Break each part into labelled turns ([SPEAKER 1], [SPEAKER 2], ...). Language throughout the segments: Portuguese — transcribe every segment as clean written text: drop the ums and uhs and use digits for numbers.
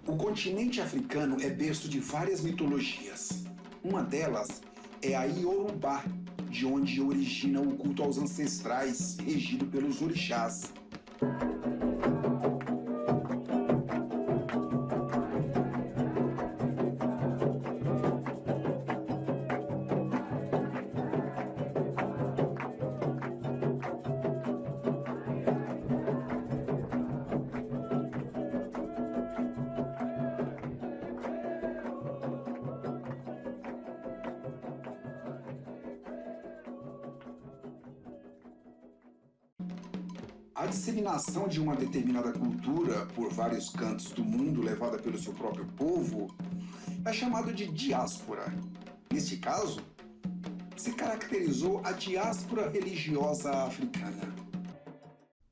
[SPEAKER 1] O continente africano é berço de várias mitologias. Uma delas é a Iorubá, de onde origina o culto aos ancestrais, regido pelos orixás. A disseminação de uma determinada cultura por vários cantos do mundo, levada pelo seu próprio povo, é chamado de diáspora. Neste caso, se caracterizou a diáspora religiosa africana.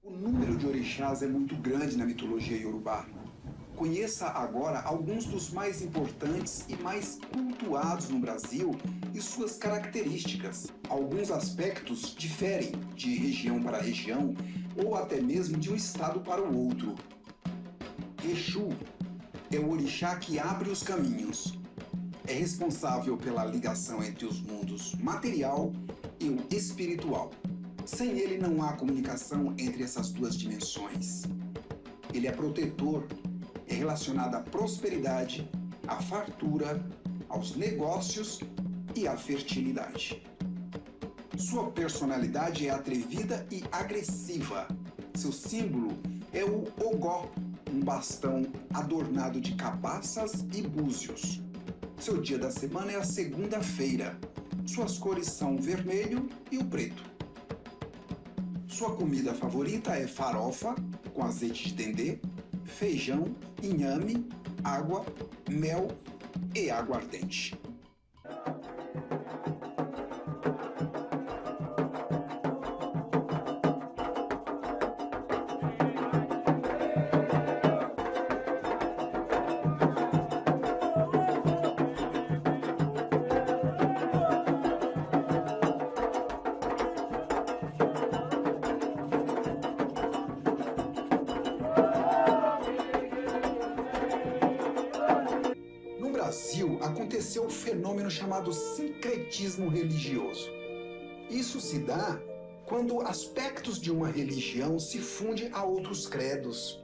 [SPEAKER 1] O número de orixás é muito grande na mitologia iorubá. Conheça agora alguns dos mais importantes e mais cultuados no Brasil e suas características. Alguns aspectos diferem de região para região ou até mesmo de um estado para o outro. Exu é o orixá que abre os caminhos. É responsável pela ligação entre os mundos material e o espiritual. Sem ele não há comunicação entre essas duas dimensões. Ele é protetor, é relacionado à prosperidade, à fartura, aos negócios e à fertilidade. Sua personalidade é atrevida e agressiva. Seu símbolo é o ogó, um bastão adornado de cabaças e búzios. Seu dia da semana é a segunda-feira. Suas cores são o vermelho e o preto. Sua comida favorita é farofa, com azeite de dendê, feijão, inhame, água, mel e aguardente. No Brasil, aconteceu um fenômeno chamado sincretismo religioso. Isso se dá quando aspectos de uma religião se fundem a outros credos.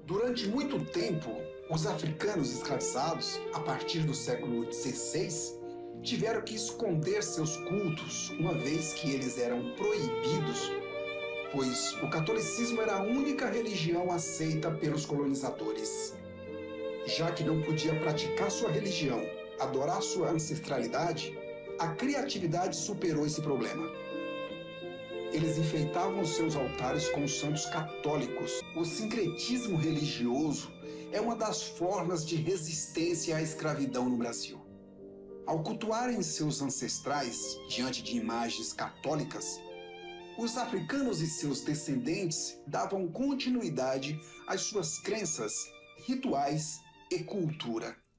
[SPEAKER 1] Durante muito tempo, os africanos escravizados, a partir do século XVI, tiveram que esconder seus cultos, uma vez que eles eram proibidos, pois o catolicismo era a única religião aceita pelos colonizadores. Já que não podia praticar sua religião, adorar sua ancestralidade, a criatividade superou esse problema. Eles enfeitavam seus altares com os santos católicos. O sincretismo religioso é uma das formas de resistência à escravidão no Brasil. Ao cultuarem seus ancestrais diante de imagens católicas, os africanos e seus descendentes davam continuidade às suas crenças, rituais e cultura.